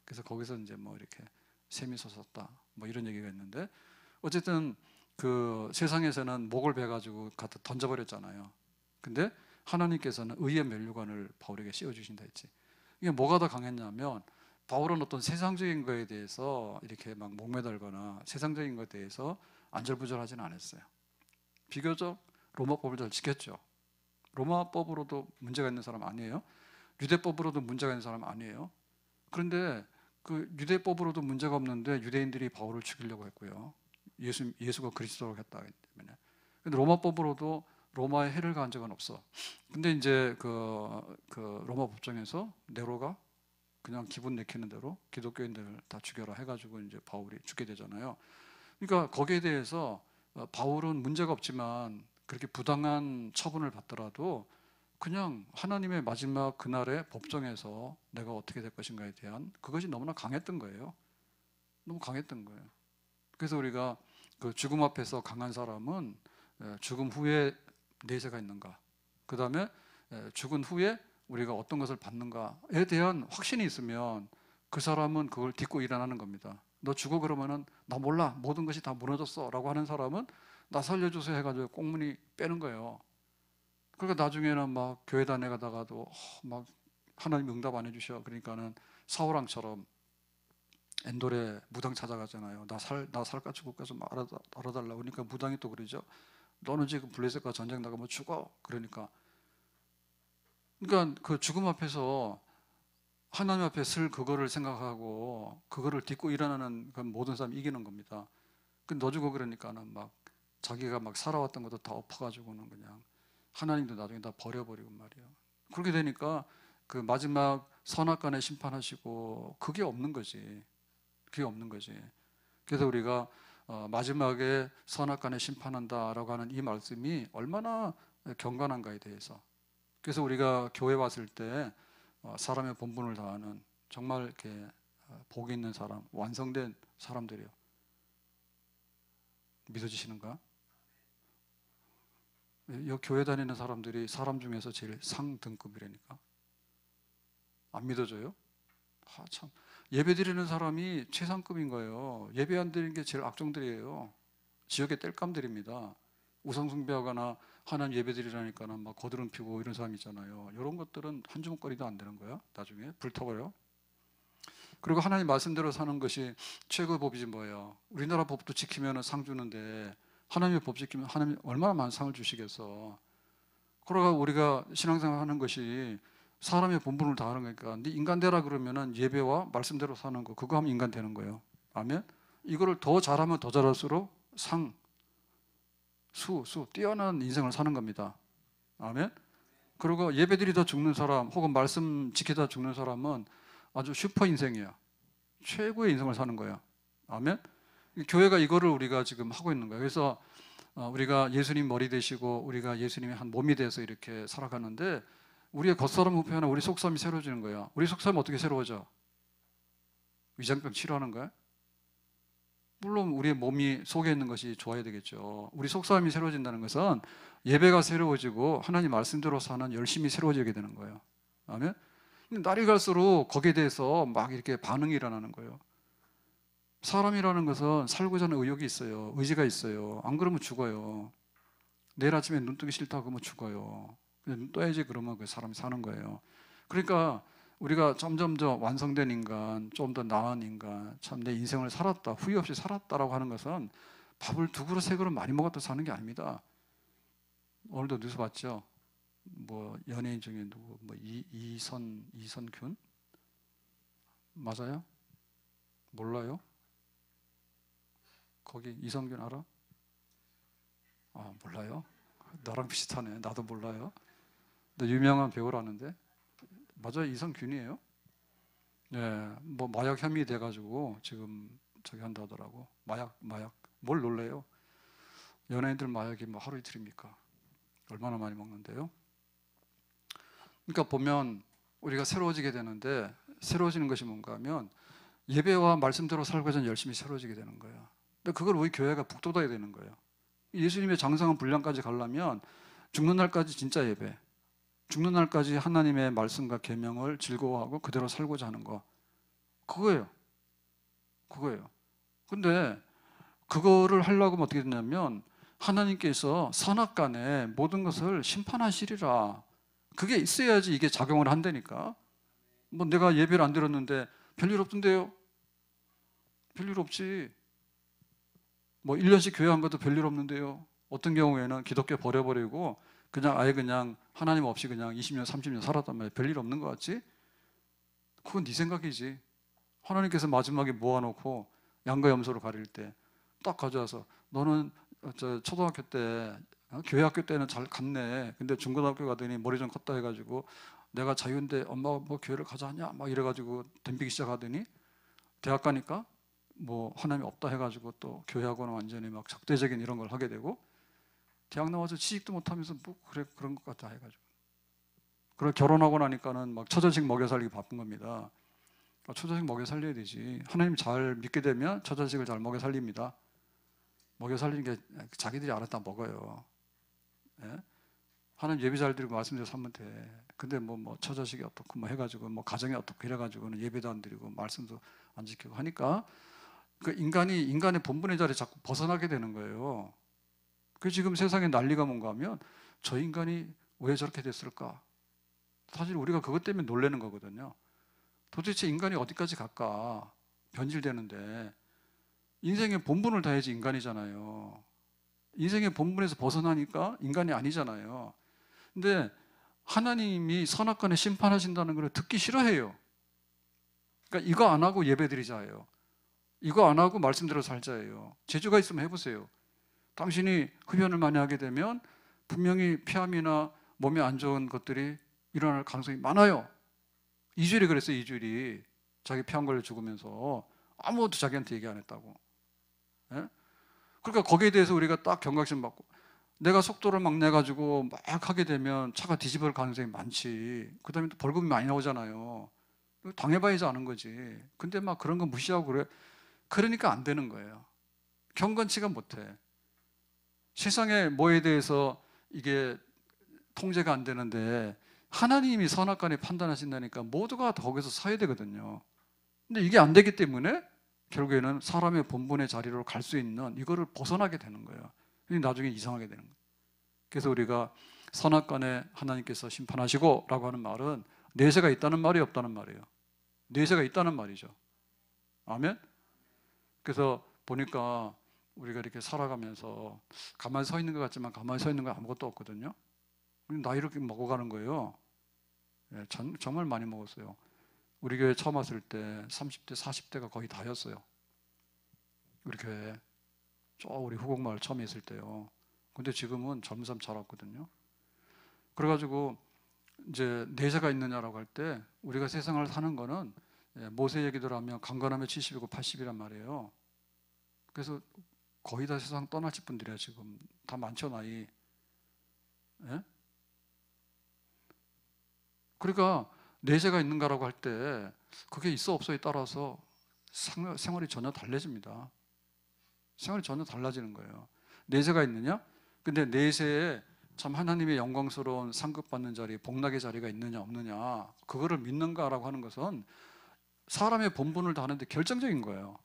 그래서 거기서 이제 뭐 이렇게 샘이 솟았다, 뭐 이런 얘기가 있는데, 어쨌든 그 세상에서는 목을 베가지고 갖다 던져버렸잖아요. 근데 하나님께서는 의의 면류관을 바울에게 씌워주신다 했지. 이게 뭐가 더 강했냐면, 바울은 어떤 세상적인 거에 대해서 이렇게 막 목매달거나 세상적인 것에 대해서 안절부절하지는 않았어요. 비교적 로마법을 잘 지켰죠. 로마법으로도 문제가 있는 사람 아니에요. 유대법으로도 문제가 있는 사람 아니에요. 그런데 그 유대법으로도 문제가 없는데 유대인들이 바울을 죽이려고 했고요. 예수가 그리스도라고 했다기 때문에. 근데 로마법으로도 로마에 해를 가한 적은 없어. 근데 이제 그 로마 법정에서 네로가 그냥 기분 내키는 대로 기독교인들을 다 죽여라 해가지고 이제 바울이 죽게 되잖아요. 그러니까 거기에 대해서 바울은 문제가 없지만 그렇게 부당한 처분을 받더라도 그냥 하나님의 마지막 그날의 법정에서 내가 어떻게 될 것인가에 대한 그것이 너무나 강했던 거예요. 너무 강했던 거예요. 그래서 우리가 그 죽음 앞에서 강한 사람은 죽음 후에 내세가 있는가, 그 다음에 죽은 후에 우리가 어떤 것을 받는가에 대한 확신이 있으면 그 사람은 그걸 딛고 일어나는 겁니다. 너 죽어 그러면은 나 몰라, 모든 것이 다 무너졌어 라고 하는 사람은 나 살려주세요 해가지고 꽁무니 빼는 거예요. 그러니까 나중에는 막 교회 다녀가다가도 막 하나님 응답 안 해주셔. 그러니까는 사울왕처럼 엔돌에 무당 찾아가잖아요. 나 살까 죽을까 좀 알아달라. 그러니까 무당이 또 그러죠. 너는 지금 블레셋과 전쟁 나가면 죽어. 그러니까 그 죽음 앞에서 하나님 앞에 쓸 그거를 생각하고 그거를 딛고 일어나는 그 모든 사람이 이기는 겁니다. 근데 너 죽어 그러니까는 막 자기가 막 살아왔던 것도 다 엎어가지고는 그냥 하나님도 나중에 다 버려버리고 말이에요. 그렇게 되니까 그 마지막 선악간에 심판하시고 그게 없는 거지. 그게 없는 거지. 그래서 우리가 마지막에 선악간에 심판한다라고 하는 이 말씀이 얼마나 경건한가에 대해서. 그래서 우리가 교회 왔을 때 사람의 본분을 다하는 정말 이렇게 복 있는 사람, 완성된 사람들이요. 믿어지시는가? 이 교회 다니는 사람들이 사람 중에서 제일 상등급이라니까. 안 믿어져요? 참. 예배 드리는 사람이 최상급인 거예요. 예배 안 드리는 게 제일 악종들이에요. 지역의 땔감들입니다. 우상숭배하거나 하나님 예배 드리라니까는 막 거드름 피고 이런 사람 있잖아요. 이런 것들은 한 주먹거리도 안 되는 거야. 나중에 불타버려. 그리고 하나님 말씀대로 사는 것이 최고의 법이지 뭐예요. 우리나라 법도 지키면 상 주는데 하나님의 법 지키면 하나님 얼마나 많은 상을 주시겠어. 그러고 우리가 신앙생활 하는 것이 사람의 본분을 다하는 거니까 네 인간 되라 그러면은 예배와 말씀대로 사는 거 그거 하면 인간 되는 거예요. 아멘. 이거를 더 잘하면 더 잘할수록 상, 뛰어난 인생을 사는 겁니다. 아멘. 그리고 예배드리다 죽는 사람 혹은 말씀 지키다 죽는 사람은 아주 슈퍼 인생이야. 최고의 인생을 사는 거야. 아멘. 교회가 이거를 우리가 지금 하고 있는 거예요. 그래서 우리가 예수님 머리 되시고 우리가 예수님의 한 몸이 돼서 이렇게 살아가는데 우리의 겉사람 후패하나 우리 속사람이 새로워지는 거야. 우리 속사람이 어떻게 새로워져? 위장병 치료하는 거야? 물론 우리의 몸이 속에 있는 것이 좋아야 되겠죠. 우리 속사람이 새로워진다는 것은 예배가 새로워지고 하나님 말씀대로 사는 열심히 새로워지게 되는 거예요. 아멘. 날이 갈수록 거기에 대해서 막 이렇게 반응이 일어나는 거예요. 사람이라는 것은 살고자 하는 의욕이 있어요. 의지가 있어요. 안 그러면 죽어요. 내일 아침에 눈 뜨기 싫다고 하면 죽어요. 눈 떠야지 그러면 그 사람이 사는 거예요. 그러니까 우리가 점점 더 완성된 인간, 좀 더 나은 인간, 참 내 인생을 살았다, 후회 없이 살았다라고 하는 것은 밥을 2그릇, 3그릇 많이 먹었다 사는 게 아닙니다. 오늘도 뉴스 봤죠? 뭐 연예인 중에 누구, 뭐 이선균? 맞아요? 몰라요? 거기 이선균 알아? 아, 몰라요? 나랑 비슷하네. 나도 몰라요. 근데 유명한 배우라는데 맞아요. 이선균이에요. 예, 뭐 마약 혐의 돼가지고 지금 저기 한다더라고. 마약 뭘 놀래요? 연예인들 마약이 뭐 하루 이틀입니까? 얼마나 많이 먹는데요? 그러니까 보면 우리가 새로워지게 되는데 새로워지는 것이 뭔가 하면 예배와 말씀대로 살고자 하는 열심히 새로워지게 되는 거예요. 근데 그걸 우리 교회가 북돋아야 되는 거예요. 예수님의 장성한 분량까지 가려면 죽는 날까지 진짜 예배, 죽는 날까지 하나님의 말씀과 계명을 즐거워하고 그대로 살고자 하는 거, 그거예요. 근데 그거를 하려고 하면 어떻게 되냐면 하나님께서 선악간에 모든 것을 심판하시리라. 그게 있어야지 이게 작용을 한다니까. 뭐 내가 예배를 안 드렸는데 별일 없던데요? 별일 없지. 뭐 1년씩 교회 한 것도 별일 없는데요. 어떤 경우에는 기독교 버려버리고 그냥 아예 그냥 하나님 없이 그냥 20년, 30년 살았단 말이에요. 별일 없는 것 같지? 그건 네 생각이지. 하나님께서 마지막에 모아놓고 양과 염소를 가릴 때 딱 가져와서 너는 저 초등학교 때 교회 학교 때는 잘 갔네. 근데 중고등학교 가더니 머리 좀 컸다 해가지고 내가 자유인데 엄마가 뭐 교회를 가자 하냐? 막 이래가지고 덤비기 시작하더니 대학 가니까 뭐 하나님이 없다 해가지고 또 교회하고는 완전히 막 적대적인 이런 걸 하게 되고 대학 나와서 취직도 못하면서 뭐 그래 그런 것 같다 해가지고 그리고 결혼하고 나니까는 막 처자식 먹여 살리기 바쁜 겁니다. 처자식 먹여 살려야 되지. 하나님 잘 믿게 되면 처자식을 잘 먹여 살립니다. 먹여 살리는 게 자기들이 알았다 먹어요. 예? 하나님 예배 잘 드리고 말씀대로 살면 돼. 근데 뭐 처자식이 어떻고 뭐 해가지고 뭐 가정이 어떻고 이래가지고는 예배도 안 드리고 말씀도 안 지키고 하니까 그 인간의 본분의 자리에 자꾸 벗어나게 되는 거예요. 그 지금 세상에 난리가 뭔가 하면 저 인간이 왜 저렇게 됐을까? 사실 우리가 그것 때문에 놀라는 거거든요. 도대체 인간이 어디까지 갈까? 변질되는데 인생의 본분을 다해야지 인간이잖아요. 인생의 본분에서 벗어나니까 인간이 아니잖아요. 근데 하나님이 선악간에 심판하신다는 걸 듣기 싫어해요. 그러니까 이거 안 하고 예배드리자예요. 이거 안 하고 말씀대로 살자예요. 재주가 있으면 해보세요. 당신이 흡연을 많이 하게 되면 분명히 폐암이나 몸에 안 좋은 것들이 일어날 가능성이 많아요. 이주일이 그랬어요. 이주일이 자기 폐암 걸려 죽으면서 아무것도 자기한테 얘기 안 했다고. 예? 그러니까 거기에 대해서 우리가 딱 경각심 받고, 내가 속도를 막 내가지고 막 하게 되면 차가 뒤집을 가능성이 많지. 그 다음에 또 벌금이 많이 나오잖아요. 당해봐야지 아는 거지. 근데 막 그런 거 무시하고 그래. 그러니까 안 되는 거예요. 경건치가 못해. 세상의 뭐에 대해서 이게 통제가 안 되는데 하나님이 선악간에 판단하신다니까 모두가 거기서 서야 되거든요. 근데 이게 안 되기 때문에 결국에는 사람의 본분의 자리로 갈 수 있는 이거를 벗어나게 되는 거예요. 나중에 이상하게 되는 거예요. 그래서 우리가 선악간에 하나님께서 심판하시고 라고 하는 말은 내세가 있다는 말이 없다는 말이에요. 내세가 있다는 말이죠. 아멘? 그래서 보니까 우리가 이렇게 살아가면서 가만히 서 있는 것 같지만 가만히 서 있는 거 아무것도 없거든요. 나이를 먹어가는 거예요. 예, 정말 많이 먹었어요. 우리 교회 처음 왔을 때 30대, 40대가 거의 다였어요. 우리 교회 우리 후곡마을 처음 있을 때요. 근데 지금은 젊은 사람 잘 왔거든요. 그래가지고 이제 내세가 있느냐라고 할 때 우리가 세상을 사는 거는 모세 얘기대로 하면 강건하면 70이고 80이란 말이에요. 그래서 거의 다 세상 떠나실 분들이야. 지금 다 많죠, 나이. 예? 그러니까 내세가 있는가라고 할 때 그게 있어 없어에 따라서 생활이 전혀 달라집니다. 생활이 전혀 달라지는 거예요. 내세가 있느냐? 근데 내세에 참 하나님의 영광스러운 상급받는 자리, 복락의 자리가 있느냐 없느냐, 그거를 믿는가라고 하는 것은 사람의 본분을 다하는데 결정적인 거예요.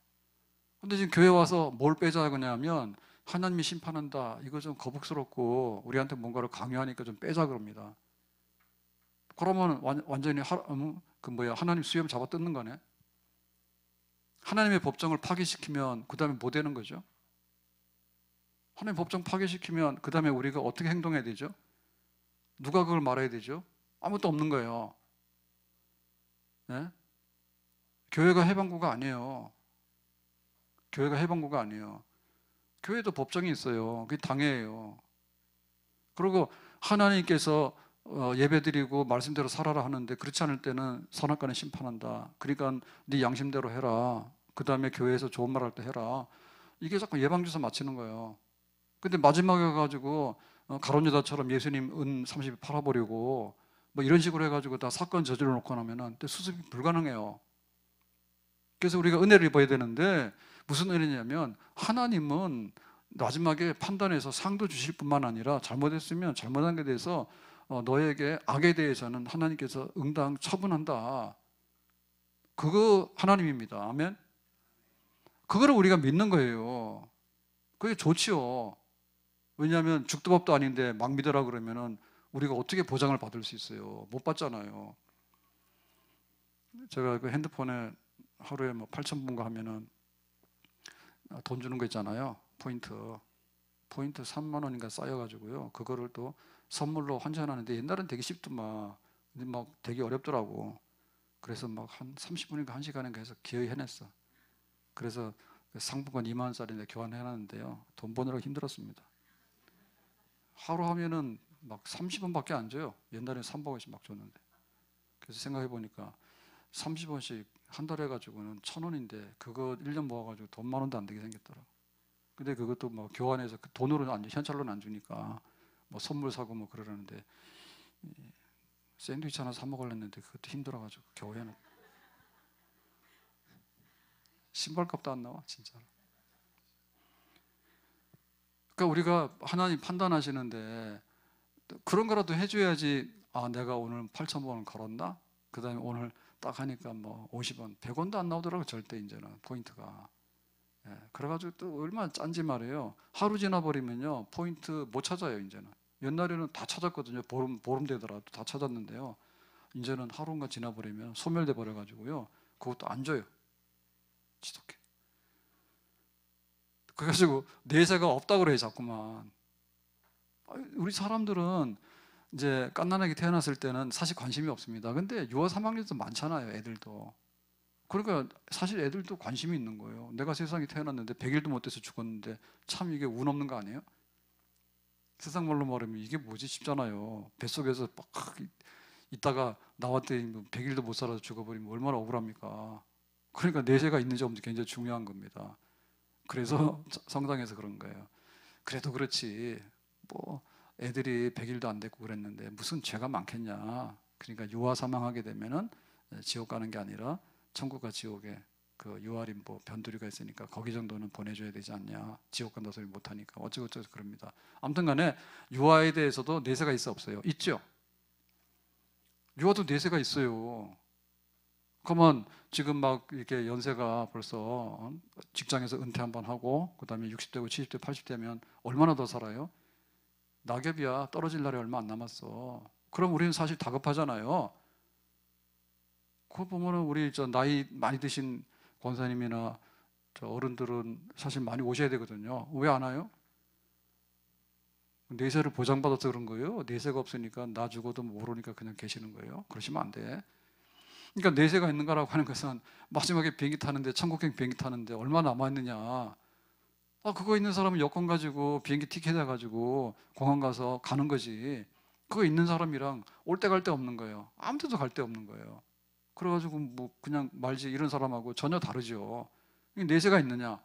근데 지금 교회 와서 뭘 빼자고 하냐면 하나님이 심판한다, 이거 좀 거북스럽고 우리한테 뭔가를 강요하니까 좀 빼자 그럽니다. 그러면 완전히 하나님 수염 잡아 뜯는 거네. 하나님의 법정을 파기시키면 그 다음에 뭐 되는 거죠? 하나님 법정 파괴시키면 그 다음에 우리가 어떻게 행동해야 되죠? 누가 그걸 말해야 되죠? 아무것도 없는 거예요. 네? 교회가 해방구가 아니에요. 교회가 해방구가 아니에요. 교회도 법정이 있어요. 그게 당회예요. 그리고 하나님께서 예배드리고 말씀대로 살아라 하는데 그렇지 않을 때는 선악간에 심판한다. 그러니까 네 양심대로 해라. 그 다음에 교회에서 좋은 말 할 때 해라. 이게 자꾸 예방주사 맞히는 거예요. 근데 마지막에 가지고 가룟유다처럼 예수님 은 30이 팔아버리고 뭐 이런 식으로 해가지고 다 사건 저질러 놓고 나면은 수습이 불가능해요. 그래서 우리가 은혜를 입어야 되는데 무슨 은혜냐면 하나님은 마지막에 판단해서 상도 주실 뿐만 아니라 잘못했으면 잘못한 게 대해서 너에게 악에 대해서는 하나님께서 응당 처분한다. 그거 하나님입니다. 아멘. 그거를 우리가 믿는 거예요. 그게 좋지요. 왜냐하면 죽도 밥도 아닌데 막 믿으라 그러면은 우리가 어떻게 보장을 받을 수 있어요? 못 받잖아요. 제가 그 핸드폰에 하루에 뭐 8,000분가 하면은 돈 주는 거 있잖아요. 포인트 3만 원인가 쌓여가지고요. 그거를 또 선물로 환전하는데 옛날엔 되게 쉽더만. 근데 막 되게 어렵더라고. 그래서 막 한 30분인가 1시간인가 해서 기어이 해냈어. 그래서 상품권 2만 원짜리인데 교환해놨는데요. 돈 버느라고 힘들었습니다. 하루 하면은 막 30원밖에 안 줘요. 옛날에는 300원씩 막 줬는데. 그래서 생각해 보니까 30원씩 한 달 해가지고는 1,000원인데 그거 1년 모아가지고 돈 10,000원도 안 되게 생겼더라고. 근데 그것도 뭐 교환해서 그 돈으로는 안 줘, 현찰로는 안 주니까 뭐 선물 사고 뭐 그러는데 샌드위치 하나 사 먹으려는데 그것도 힘들어가지고 겨우 해놨. 신발값도 안 나와 진짜로. 그러니까 우리가 하나님 판단하시는데 그런 거라도 해줘야지. 아, 내가 오늘 8,000원을 걸었나? 그 다음에 오늘 딱 하니까 뭐 50원, 100원도 안 나오더라고 절대 이제는 포인트가. 예, 그래가지고 또 얼마나 짠지 말이에요. 하루 지나버리면요 포인트 못 찾아요 이제는. 옛날에는 다 찾았거든요. 보름 되더라도 다 찾았는데요. 이제는 하루가 지나버리면 소멸돼 버려가지고요. 그것도 안 줘요. 지독해. 그래가지고 내세가 없다고 그래요 자꾸만. 우리 사람들은 이제 갓난아기 태어났을 때는 사실 관심이 없습니다. 근데 유아 사망률도 많잖아요 애들도. 그러니까 사실 애들도 관심이 있는 거예요. 내가 세상에 태어났는데 100일도 못 돼서 죽었는데 참 이게 운 없는 거 아니에요? 세상 말로 말하면 이게 뭐지 싶잖아요. 뱃속에서 막 있다가 나왔더니 100일도 못 살아서 죽어버리면 얼마나 억울합니까? 그러니까 내세가 있는지 없는지 굉장히 중요한 겁니다. 그래서 성당에서 그런 거예요. 그래도 그렇지 뭐 애들이 100일도 안 됐고 그랬는데 무슨 죄가 많겠냐. 그러니까 유아 사망하게 되면은 지옥 가는 게 아니라 천국과 지옥에 그 유아림보 변두리가 있으니까 거기 정도는 보내줘야 되지 않냐. 지옥 간다 소리 못하니까 어쩌고저쩌고 그럽니다. 아무튼 간에 유아에 대해서도 내세가 있어 없어요? 있죠. 유아도 내세가 있어요. 그러면 지금 막 이렇게 연세가 벌써 직장에서 은퇴 한번 하고 그 다음에 60대고 70대 80대면 얼마나 더 살아요? 낙엽이야. 떨어질 날이 얼마 안 남았어. 그럼 우리는 사실 다급하잖아요. 그거 보면은 우리 저 나이 많이 드신 권사님이나 저 어른들은 사실 많이 오셔야 되거든요. 왜 안 와요? 내세를 보장받아서 그런 거예요. 내세가 없으니까 나 죽어도 모르니까 그냥 계시는 거예요. 그러시면 안 돼. 그러니까 내세가 있는 거라고 하는 것은 마지막에 비행기 타는데 천국행 비행기 타는데 얼마 남았느냐. 그거 있는 사람은 여권 가지고 비행기 티켓 해가지고 공항 가서 가는 거지. 그거 있는 사람이랑 올 때 갈 데 없는 거예요. 아무 데도 갈 데 없는 거예요. 그래가지고 뭐 그냥 말지 이런 사람하고 전혀 다르죠. 내세가 있느냐?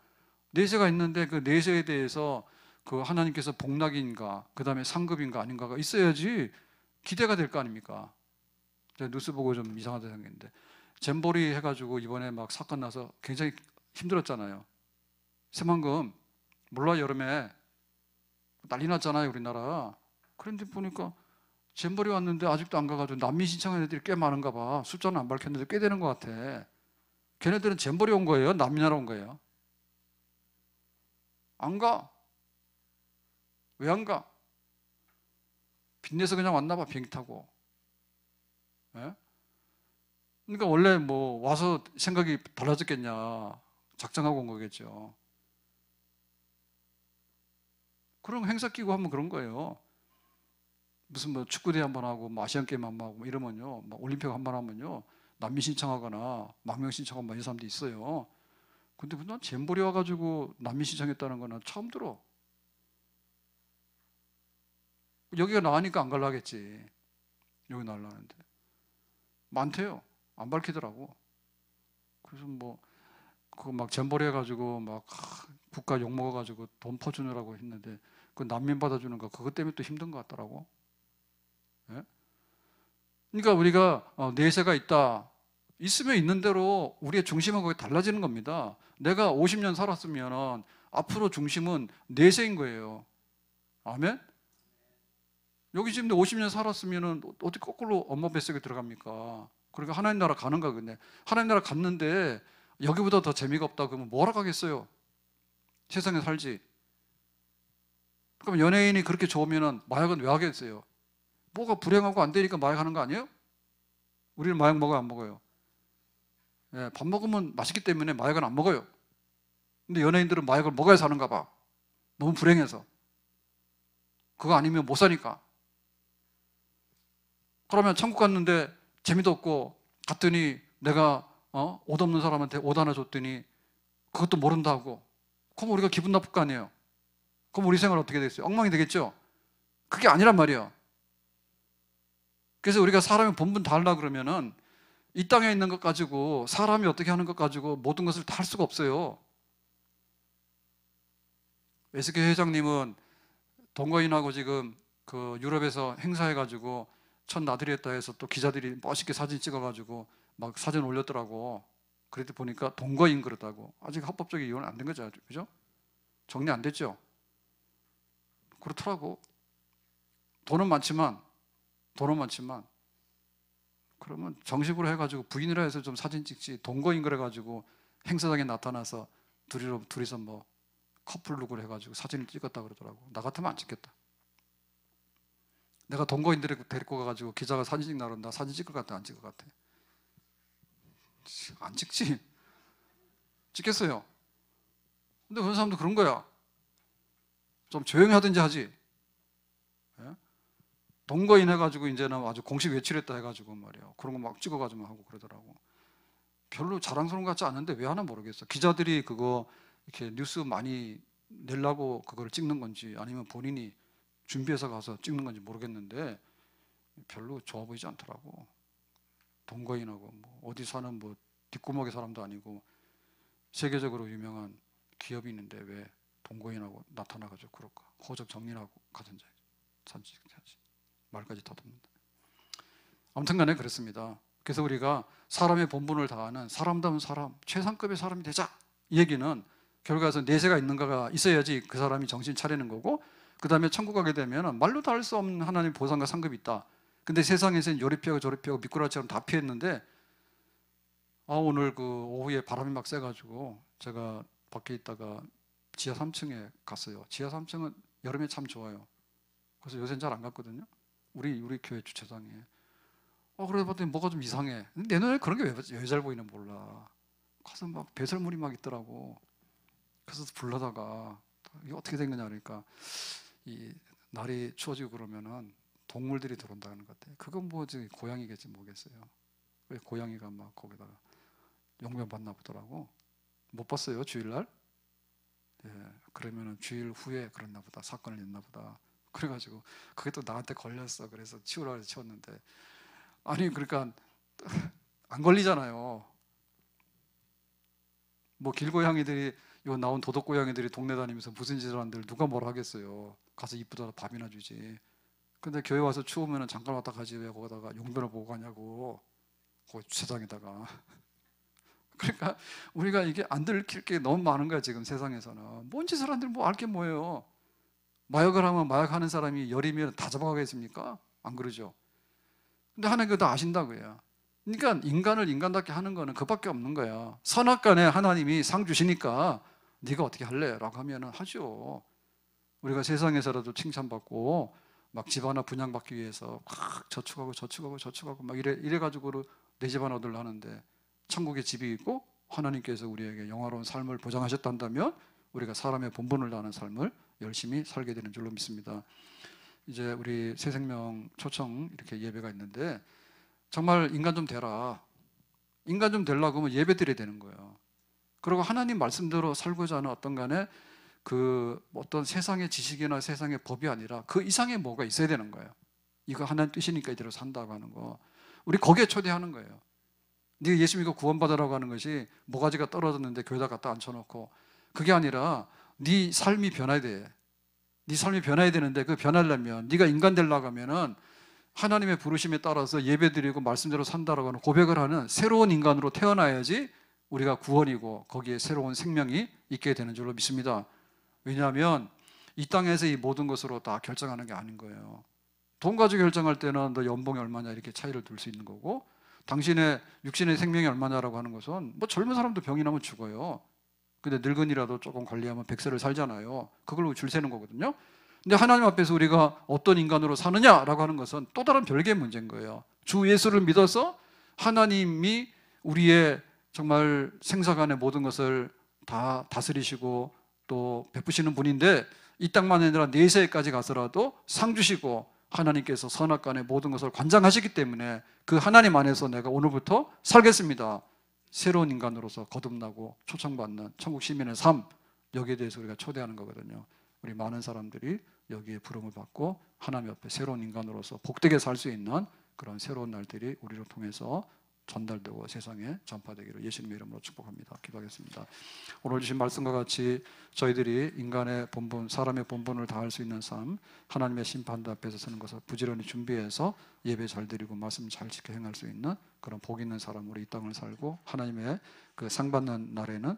내세가 있는데 그 내세에 대해서 그 하나님께서 복락인가 그 다음에 상급인가 아닌가가 있어야지 기대가 될 거 아닙니까? 제가 뉴스 보고 좀 이상하다 생각했는데 잼버리 해가지고 이번에 막 사건 나서 굉장히 힘들었잖아요. 새만금 몰라 여름에 난리 났잖아요 우리나라. 그런데 보니까 잼버리 왔는데 아직도 안 가가지고 난민 신청한 애들이 꽤 많은가 봐. 숫자는 안 밝혔는데 꽤 되는 것 같아. 걔네들은 잼버리 온 거예요? 난민하러 온 거예요? 안 가. 왜 안 가? 빚내서 그냥 왔나 봐 비행기 타고. 예? 그러니까 원래 뭐 와서 생각이 달라졌겠냐. 작정하고 온 거겠죠. 그럼 행사 끼고 하면 그런 거예요. 무슨 뭐 축구대회 한번 하고 뭐 아시안 게임 한번 하고 뭐 이러면요, 막 올림픽 한번 하면요, 난민 신청하거나 망명 신청하고 막 이런 사람도 있어요. 근데 난 잼버리 와가지고 난민 신청했다는 거는 처음 들어. 여기가 나으니까 안 갈라 하겠지. 여기 날라는데 많대요. 안 밝히더라고. 그래서 뭐 그거 막 잼버리 해가지고 막 국가 욕 먹어가지고 돈 퍼주느라고 했는데 그 난민 받아주는 거 그것 때문에 또 힘든 것 같더라고. 예? 그러니까 우리가 내세가 있다. 있으면 있는 대로 우리의 중심은 거기 달라지는 겁니다. 내가 50년 살았으면 앞으로 중심은 내세인 거예요. 아멘? 여기 지금 50년 살았으면 어떻게 거꾸로 엄마 뱃속에 들어갑니까? 그러니까 하나님 나라 가는가 근데 하나님 나라 갔는데 여기보다 더 재미가 없다 그러면 뭐라 가겠어요? 세상에 살지. 그럼 연예인이 그렇게 좋으면 마약은 왜 하겠어요? 뭐가 불행하고 안 되니까 마약하는 거 아니에요? 우리는 마약 먹어요 안 먹어요? 예, 밥 먹으면 맛있기 때문에 마약은 안 먹어요. 근데 연예인들은 마약을 먹어야 사는가 봐. 너무 불행해서. 그거 아니면 못 사니까. 그러면 천국 갔는데 재미도 없고 갔더니 내가 옷 없는 사람한테 옷 하나 줬더니 그것도 모른다고. 그럼 우리가 기분 나쁠 거 아니에요. 그럼 우리 생활 어떻게 되겠어요? 엉망이 되겠죠? 그게 아니란 말이에요. 그래서 우리가 사람의 본분 다 하려고 그러면은 이 땅에 있는 것 가지고 사람이 어떻게 하는 것 가지고 모든 것을 다 할 수가 없어요. SK 회장님은 동거인하고 지금 그 유럽에서 행사해가지고 첫 나들이 했다 해서 또 기자들이 멋있게 사진 찍어가지고 막 사진 올렸더라고. 그랬더니 보니까 동거인 그렇다고. 아직 합법적인 이혼은 안 된 거죠. 그죠? 정리 안 됐죠? 그렇더라고. 돈은 많지만 그러면 정식으로 해가지고 부인이라 해서 좀 사진 찍지 동거인 그래가지고 행사장에 나타나서 둘이서 뭐 커플룩을 해가지고 사진을 찍었다 그러더라고. 나 같으면 안 찍겠다. 내가 동거인들을 데리고 가가지고 기자가 사진 찍나 그러면 나 사진 찍을 것 같아 안 찍을 것 같아? 안 찍지. 찍겠어요. 근데 그런 사람도 그런 거야. 좀 조용히 하든지 하지. 예? 동거인 해가지고 이제는 아주 공식 외출했다 해가지고 말이야. 그런 거 막 찍어가지고 하고 그러더라고. 별로 자랑스러운 것 같지 않은데 왜 하나 모르겠어. 기자들이 그거 이렇게 뉴스 많이 내려고 그걸 찍는 건지 아니면 본인이 준비해서 가서 찍는 건지 모르겠는데 별로 좋아 보이지 않더라고. 동거인하고 뭐 어디 사는 뭐 뒷구멍의 사람도 아니고 세계적으로 유명한 기업이 있는데 왜 동거인하고 나타나가지고 그럴까? 호적 정리하고 가든지 사진 찍든지 말까지 더듬는다. 아무튼간에 그렇습니다. 그래서 우리가 사람의 본분을 다하는 사람다운 사람, 최상급의 사람이 되자. 이 얘기는 결과에서 내세가 있는가가 있어야지 그 사람이 정신 차리는 거고, 그 다음에 천국 가게 되면 말로 다 할 수 없는 하나님의 보상과 상급이 있다. 근데 세상에서는 요리 피하고 저리 피하고 미꾸라지처럼 다 피했는데, 오늘 그 오후에 바람이 막 세가지고 제가 밖에 있다가 지하 3층에 갔어요. 지하 3층은 여름에 참 좋아요. 그래서 요새는 잘 안 갔거든요. 우리 교회 주차장에. 그래 봤더니 뭐가 좀 이상해. 내 눈에 그런 게 왜 잘 보이는 몰라. 가서 막 배설물이 막 있더라고. 그래서 불러다가 이게 어떻게 된 거냐 그러니까 이 날이 추워지고 그러면은 동물들이 들어온다는 것 같아. 그건 뭐지 고양이겠지 뭐겠어요. 왜 고양이가 막 거기다가 용병 받나 보더라고. 못 봤어요 주일날. 예, 그러면은 주일 후에 그랬나 보다. 사건을 냈나 보다. 그래가지고 그게 또 나한테 걸렸어. 그래서 치우라 해서 치웠는데 아니 그러니까 안 걸리잖아요. 뭐 길고양이들이 요 나온 도둑고양이들이 동네 다니면서 무슨 짓을 하는데 누가 뭐라 하겠어요. 가서 이쁘다 밥이나 주지. 근데 교회 와서 추우면 잠깐 왔다 가지 왜 거기다가 용변을 보고 가냐고. 거기 주차장에다가. 그러니까 우리가 이게 안 들킬 게 너무 많은 거야 지금 세상에서는. 뭔 짓을 하는데 뭐 알 게 뭐예요. 마약을 하면 마약하는 사람이 열이면 다 잡아가겠습니까? 안 그러죠. 근데 하나님 그거 다 아신다고요. 그러니까 인간을 인간답게 하는 거는 그밖에 없는 거야. 선악간에 하나님이 상 주시니까 네가 어떻게 할래? 라고 하면 하죠. 우리가 세상에서라도 칭찬받고 막 집 하나 분양받기 위해서 막 저축하고 막 이래가지고 내 집 하나 얻으려 하는데 천국에 집이 있고 하나님께서 우리에게 영화로운 삶을 보장하셨단다면 우리가 사람의 본분을 다하는 삶을 열심히 살게 되는 줄로 믿습니다. 이제 우리 새생명 초청 이렇게 예배가 있는데 정말 인간 좀 되라. 인간 좀 되려고 하면 예배 드려야 되는 거예요. 그리고 하나님 말씀대로 살고자 하는 어떤 간에 그 어떤 세상의 지식이나 세상의 법이 아니라 그 이상의 뭐가 있어야 되는 거예요. 이거 하나님 뜻이니까 이대로 산다고 하는 거. 우리 거기에 초대하는 거예요. 네가 예수 믿고 구원받으라고 하는 것이 모가지가 떨어졌는데 교회다 갖다 앉혀놓고 그게 아니라 네 삶이 변해야 돼. 네 삶이 변해야 되는데 그 변하려면 네가 인간 되려고 하면은 하나님의 부르심에 따라서 예배드리고 말씀대로 산다라고 하는 고백을 하는 새로운 인간으로 태어나야지 우리가 구원이고 거기에 새로운 생명이 있게 되는 줄로 믿습니다. 왜냐하면 이 땅에서 이 모든 것으로 다 결정하는 게 아닌 거예요. 돈 가지고 결정할 때는 너 연봉이 얼마냐 이렇게 차이를 둘 수 있는 거고 당신의 육신의 생명이 얼마냐라고 하는 것은 뭐 젊은 사람도 병이 나면 죽어요. 근데 늙은이라도 조금 관리하면 100세를 살잖아요. 그걸로 줄 세는 거거든요. 근데 하나님 앞에서 우리가 어떤 인간으로 사느냐라고 하는 것은 또 다른 별개의 문제인 거예요. 주 예수를 믿어서 하나님이 우리의 정말 생사간의 모든 것을 다 다스리시고 또 베푸시는 분인데 이 땅만 아니라 내세까지 가서라도 상 주시고 하나님께서 선악간의 모든 것을 관장하시기 때문에 그 하나님 안에서 내가 오늘부터 살겠습니다. 새로운 인간으로서 거듭나고 초청받는 천국 시민의 삶, 여기에 대해서 우리가 초대하는 거거든요. 우리 많은 사람들이 여기에 부름을 받고 하나님 앞에 새로운 인간으로서 복되게 살 수 있는 그런 새로운 날들이 우리를 통해서 전달되고 세상에 전파되기를 예수님의 이름으로 축복합니다. 기도하겠습니다. 오늘 주신 말씀과 같이 저희들이 인간의 본분, 사람의 본분을 다할 수 있는 삶, 하나님의 심판대 앞에서 서는 것을 부지런히 준비해서 예배 잘 드리고 말씀 잘 지켜 행할 수 있는 그런 복 있는 사람으로 이 땅을 살고 하나님의 그 상 받는 날에는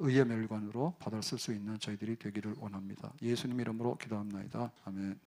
의의 멸관으로 받아 쓸 수 있는 저희들이 되기를 원합니다. 예수님 이름으로 기도합니다. 아멘.